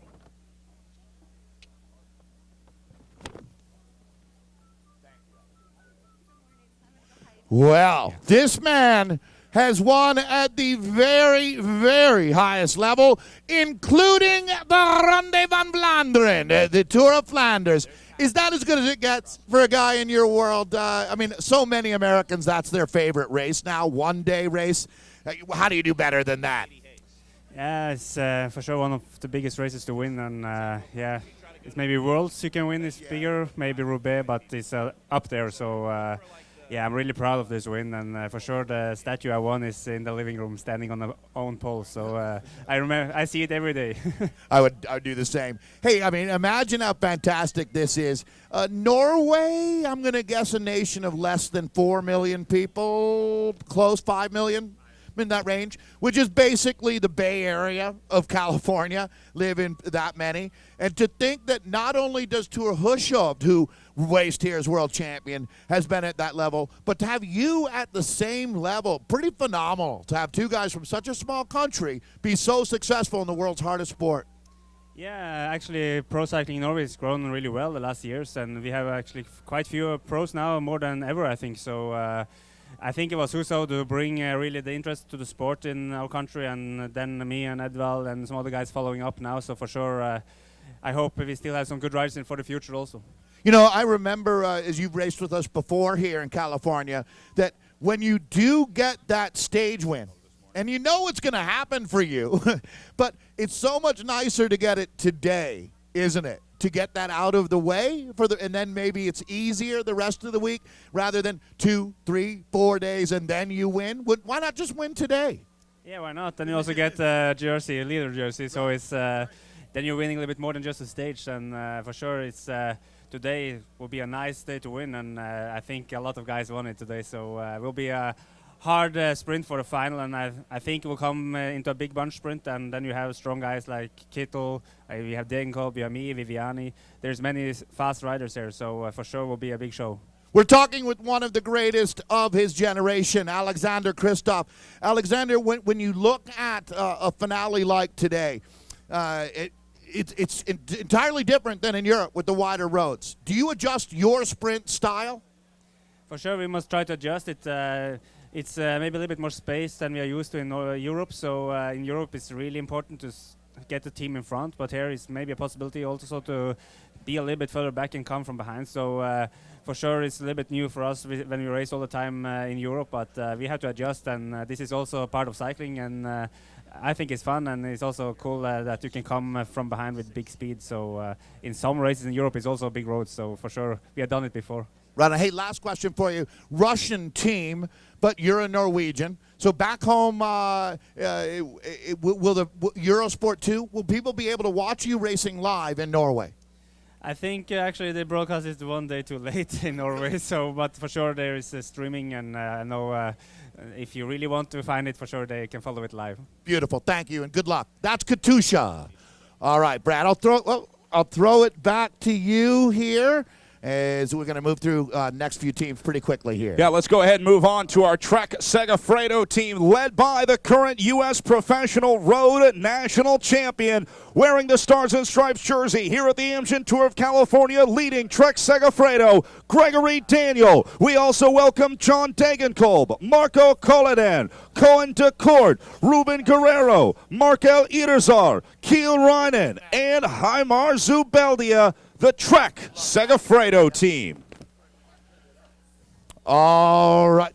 Well, this man has won at the very, very highest level, including the Ronde van Vlaanderen, the Tour of Flanders. Is that as good as it gets for a guy in your world? I mean, so many Americans, that's their favorite race now, one-day race. How do you do better than that? Yeah, it's for sure one of the biggest races to win, and yeah, it's maybe Worlds you can win. It's bigger, maybe Roubaix, but it's up there, so yeah, I'm really proud of this win, and for sure the statue I won is in the living room, standing on the own pole. So I see it every day. I would do the same. Hey, I mean, imagine how fantastic this is. Norway, I'm going to guess a nation of less than 4 million people, close 5 million, in that range, which is basically the Bay Area of California, live in that many. And to think that not only does Tor Hushovd, who raced here as world champion, has been at that level, but to have you at the same level, pretty phenomenal to have two guys from such a small country be so successful in the world's hardest sport. Yeah, actually pro cycling in Norway has grown really well the last years, and we have actually quite few pros now, more than ever, I think. So I think it was Hushovd to bring really the interest to the sport in our country, and then me and Edvald and some other guys following up now. So for sure, I hope we still have some good riders in for the future also. You know, I remember, as you've raced with us before here in California, that when you do get that stage win, and you know it's going to happen for you, but it's so much nicer to get it today, isn't it? To get that out of the way, and then maybe it's easier the rest of the week rather than 2, 3, 4 days and then you win. Why not just win today? Yeah, why not? Then you also get jersey, a leader jersey, so it's then you're winning a little bit more than just the stage. And for sure, it's today will be a nice day to win, and I think a lot of guys won it today. So it will be a hard sprint for the final, and I think it will come into a big bunch sprint, and then you have strong guys like Kittel, we have Degenkolb, we have me, Viviani. There's many fast riders there, so for sure will be a big show. We're talking with one of the greatest of his generation, Alexander Kristoff. Alexander, when you look at a finale like today, it's entirely different than in Europe with the wider roads. Do you adjust your sprint style? For sure, we must try to adjust it. It's maybe a little bit more space than we are used to in Europe. So in Europe, it's really important to get the team in front. But here is maybe a possibility also to be a little bit further back and come from behind. So for sure, it's a little bit new for us when we race all the time in Europe. But we have to adjust, and this is also a part of cycling. And I think it's fun, and it's also cool that you can come from behind with big speed. So in some races in Europe, it's also a big road. So for sure, we have done it before. Right. Hey, last question for you. Russian team, but you're a Norwegian. So back home, will the Eurosport 2, will people be able to watch you racing live in Norway? I think actually the broadcast is one day too late in Norway. So, but for sure there is streaming, and I know if you really want to find it, for sure they can follow it live. Beautiful. Thank you, and good luck. That's Katusha. All right, Brad, I'll throw it back to you here, as we're going to move through next few teams pretty quickly here. Yeah, let's go ahead and move on to our Trek Segafredo team, led by the current U.S. Professional Road National Champion, wearing the Stars and Stripes jersey here at the Amgen Tour of California, leading Trek Segafredo, Gregory Daniel. We also welcome John Degenkolb, Marco Koledan, Cohen DeCourt, Ruben Guerrero, Markel Iterzar, Kiel Reinen, and Heimar Zubeldia, the Trek Segafredo team. All right.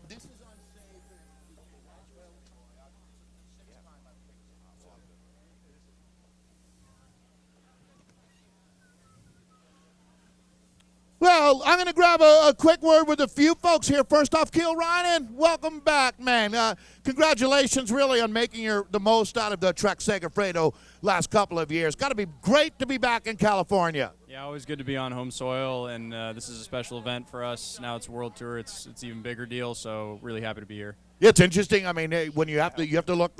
Well, I'm going to grab a quick word with a few folks here. First off, Kiel Reinen, welcome back, man. Congratulations, really, on making the most out of the Trek Segafredo last couple of years. Got to be great to be back in California. Yeah, always good to be on home soil, and this is a special event for us. Now it's World Tour; it's even bigger deal. So really happy to be here. Yeah, it's interesting. I mean, when you have to look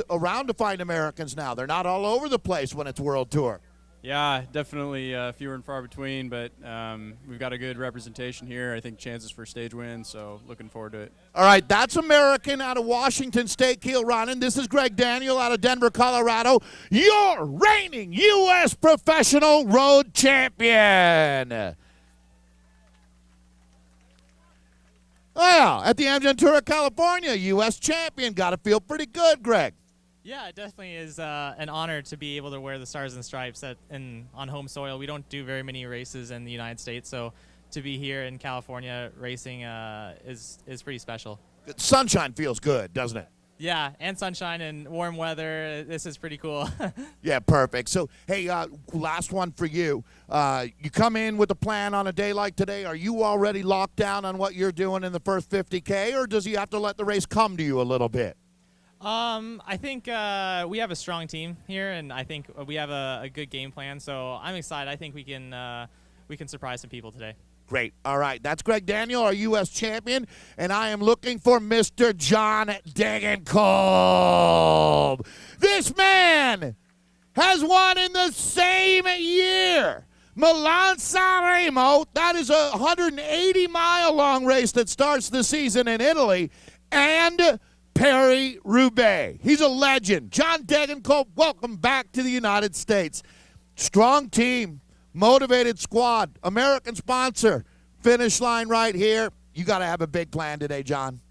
around to find Americans now. They're not all over the place when it's World Tour. Yeah, definitely fewer and far between, but we've got a good representation here. I think chances for stage wins, so looking forward to it. All right, that's American out of Washington State, Kiel Reinen. This is Greg Daniel out of Denver, Colorado, your reigning U.S. Professional Road Champion. Well, at the Amgen Tour of California, U.S. champion. Got to feel pretty good, Greg. Yeah, it definitely is an honor to be able to wear the Stars and Stripes on home soil. We don't do very many races in the United States, so to be here in California racing is pretty special. Sunshine feels good, doesn't it? Yeah, and sunshine and warm weather. This is pretty cool. Yeah, perfect. So, hey, last one for you. You come in with a plan on a day like today. Are you already locked down on what you're doing in the first 50K, or does you have to let the race come to you a little bit? I think we have a strong team here, and I think we have a good game plan. So I'm excited. I think we can surprise some people today. Great. All right. That's Greg Daniel, our U.S. champion, and I am looking for Mr. John Degenkolb. This man has won in the same year. Milan-San Remo, that is a 180-mile-long race that starts the season in Italy, and Paris-Roubaix. He's a legend. John Degenkolb, welcome back to the United States. Strong team, motivated squad, American sponsor, finish line right here. You got to have a big plan today, John.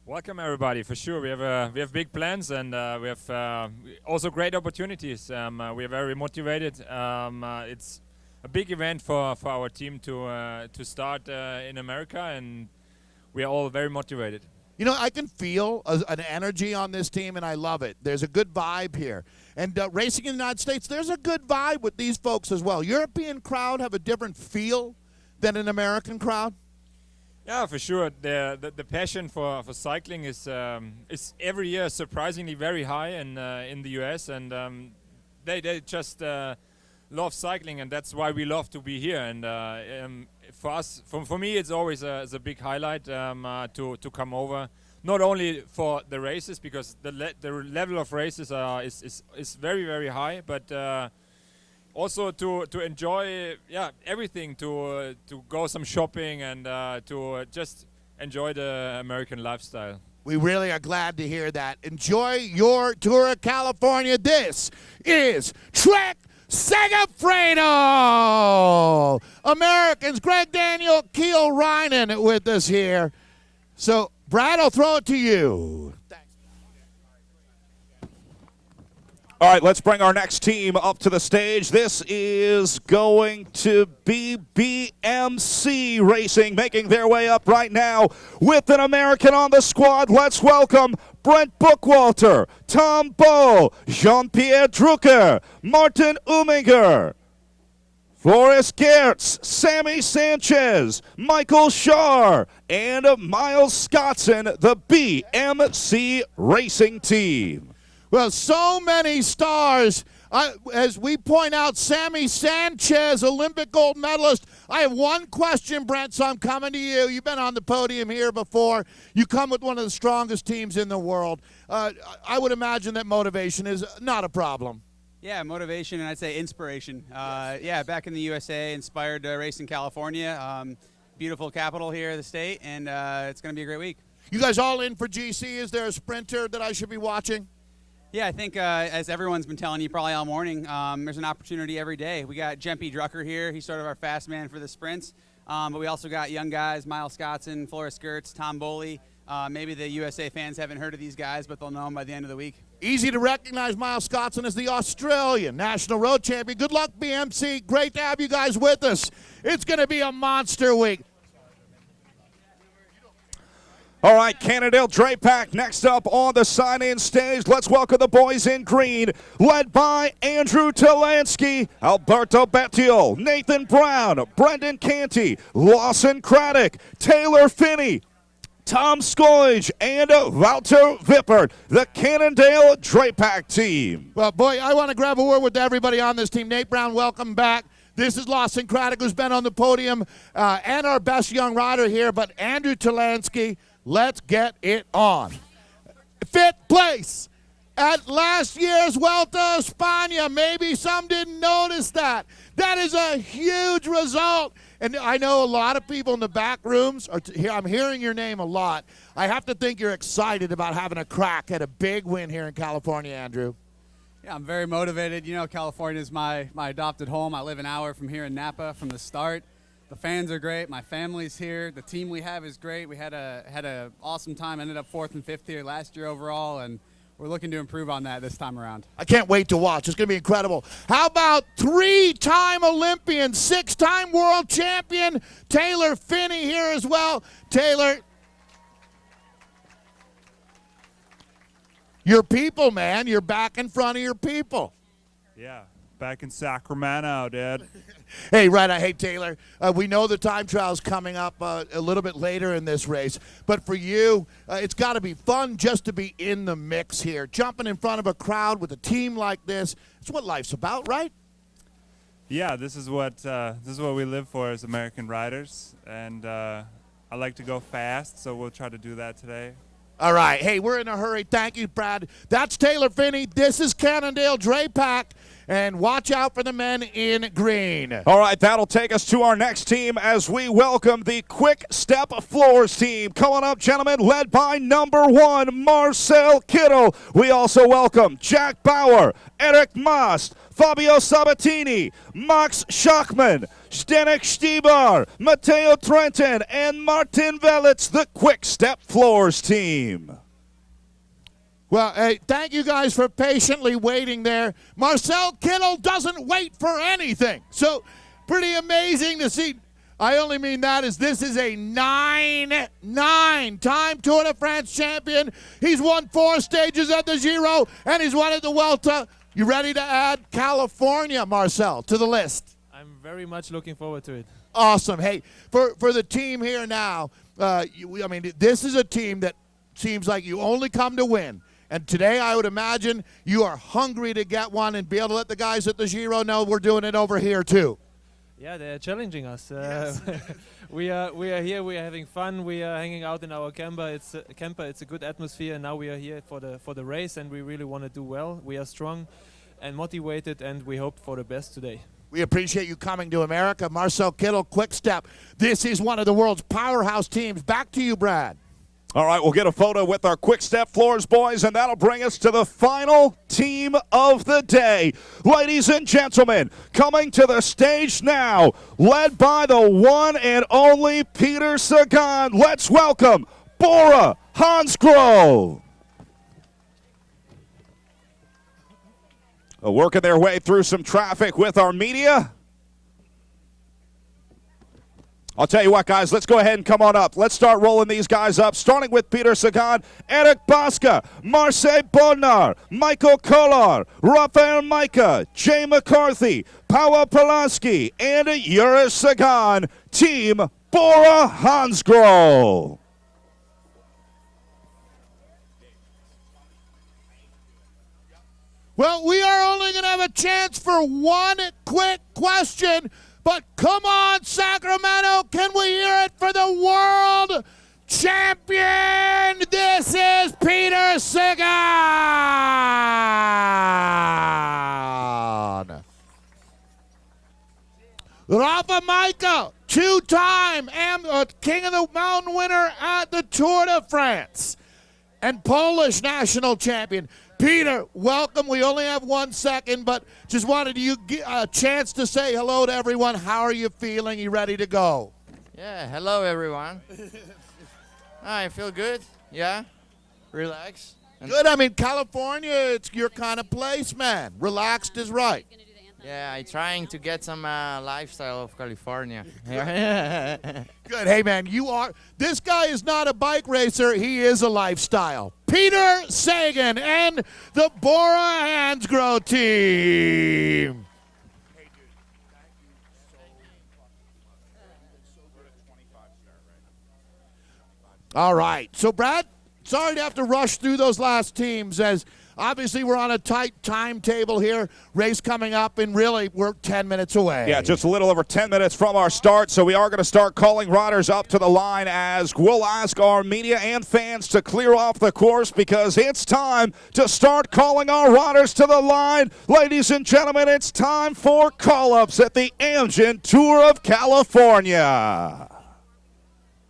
Welcome, everybody. For sure, we have big plans, and we have also great opportunities. We are very motivated. It's a big event for our team to start in America, and we are all very motivated. You know, I can feel an energy on this team, and I love it. There's a good vibe here. And racing in the United States, there's a good vibe with these folks as well. European crowd have a different feel than an American crowd? Yeah, for sure. The passion for cycling is every year surprisingly very high in the US, and they just love cycling, and that's why we love to be here. And for us, for me, it's always a big highlight to come over. Not only for the races, because the level of races is very, very high, but also to enjoy everything, to go some shopping and to just enjoy the American lifestyle. We really are glad to hear that. Enjoy your tour of California. This is Trek Segafredo. Americans, Greg Daniel, Keel Reinen with us here. So, Brad, I'll throw it to you. All right, let's bring our next team up to the stage. This is going to be BMC Racing, making their way up right now with an American on the squad. Let's welcome Brent Bookwalter, Tom Bowe, Jean-Pierre Drucker, Martin Uminger, Forrest Geertz, Sammy Sanchez, Michael Schar, and Miles Scottson, the BMC Racing team. Well, so many stars. As we point out, Sammy Sanchez, Olympic gold medalist. I have one question, Brent, so I'm coming to you. You've been on the podium here before. You come with one of the strongest teams in the world. I would imagine that motivation is not a problem. Yeah, motivation and I'd say inspiration. Yeah, back in the USA, inspired to race in California. Beautiful capital here, the state, and it's going to be a great week. You guys all in for GC? Is there a sprinter that I should be watching? Yeah, I think as everyone's been telling you probably all morning, there's an opportunity every day. We got Jempe Drucker here. He's sort of our fast man for the sprints. But we also got young guys, Miles Scottson, Forrest Geertz, Tom Bowe. Maybe the USA fans haven't heard of these guys, but they'll know them by the end of the week. Easy to recognize Miles Scottson as the Australian National Road Champion. Good luck, BMC. Great to have you guys with us. It's going to be a monster week. All right, Cannondale Drapac next up on the sign-in stage. Let's welcome the boys in green, led by Andrew Talansky, Alberto Bettiol, Nathan Brown, Brendan Canty, Lawson Craddock, Taylor Finney, Tom Skoij, and Wouter Wippert, the Cannondale Drapac team. Well, boy, I want to grab a word with everybody on this team. Nate Brown, welcome back. This is Lawson Craddock, who's been on the podium, and our best young rider here, but Andrew Talansky. Let's get it on. Fifth place at last year's Vuelta a España. Maybe some didn't notice that. That is a huge result. And I know a lot of people in the back rooms, I'm hearing your name a lot. I have to think you're excited about having a crack at a big win here in California, Andrew. Yeah, I'm very motivated. You know, California is my adopted home. I live an hour from here in Napa from the start. The fans are great. My family's here. The team we have is great. We had a awesome time. Ended up 4th and 5th here last year overall, and we're looking to improve on that this time around. I can't wait to watch. It's going to be incredible. How about 3-time Olympian, 6-time world champion, Taylor Finney here as well. Taylor, your people, man. You're back in front of your people. Yeah. Back in Sacramento, dude. Hey, right. Hey, Taylor. We know the time trial's coming up a little bit later in this race, but for you, it's got to be fun just to be in the mix here, jumping in front of a crowd with a team like this. It's what life's about, right? Yeah, this is what we live for as American riders, and I like to go fast, so we'll try to do that today. All right. Hey, we're in a hurry. Thank you, Brad. That's Taylor Finney. This is Cannondale Drapac. And watch out for the men in green. All right, that'll take us to our next team as we welcome the Quick Step Floors team. Coming up, gentlemen, led by number 1, Marcel Kittel. We also welcome Jack Bauer, Eric Mast, Fabio Sabatini, Max Schachmann, Zdenek Štibar, Matteo Trentin, and Martin Velitz, the Quick Step Floors team. Well, hey, thank you guys for patiently waiting there. Marcel Kittel doesn't wait for anything. So pretty amazing to see. I only mean that as this is a 9-time Tour de France champion. He's won 4 stages at the Giro, and he's won at the Vuelta. You ready to add California, Marcel, to the list? I'm very much looking forward to it. Awesome. Hey, for the team here now, I mean, this is a team that seems like you only come to win. And today I would imagine you are hungry to get one and be able to let the guys at the Giro know we're doing it over here too. Yeah, they're challenging us. Yes. we are here. We are having fun. We are hanging out in our camper. It's a good atmosphere. And now we are here for the race, and we really want to do well. We are strong and motivated, and we hope for the best today. We appreciate you coming to America. Marcel Kittel, Quick Step. This is one of the world's powerhouse teams. Back to you, Brad. All right, we'll get a photo with our Quick Step Floors boys, and that'll bring us to the final team of the day. Ladies and gentlemen, coming to the stage now, led by the one and only Peter Sagan. Let's welcome Bora Hansgrohe. Working their way through some traffic with our media. I'll tell you what, guys, let's go ahead and come on up. Let's start rolling these guys up, starting with Peter Sagan, Eric Baska, Marseille Bodnar, Michael Kolar, Rafael Majka, Jay McCarthy, Paweł Polaski, and Yuri Sagan, Team Bora Hansgrohe. Well, we are only going to have a chance for one quick question. But come on, Sacramento, can we hear it for the world champion? This is Peter Sagan. Rafa Majka, two-time King of the Mountain winner at the Tour de France and Polish national champion. Peter, welcome. We only have 1 second, but just wanted you a chance to say hello to everyone. How are you feeling? You ready to go? Yeah, hello everyone. I feel good. Yeah, relax. Good. I mean, California, it's your kind of place, man. Relaxed is right. Yeah, I'm trying to get some lifestyle of California. Good. Hey, man, this guy is not a bike racer. He is a lifestyle. Peter Sagan and the Bora Hansgrohe team. All right. So, Brad, sorry to have to rush through those last teams as obviously we're on a tight timetable here. Race coming up, and really we're 10 minutes away. Yeah, just a little over 10 minutes from our start, so we are going to start calling riders up to the line as we'll ask our media and fans to clear off the course because it's time to start calling our riders to the line. Ladies and gentlemen, it's time for call-ups at the Amgen Tour of California.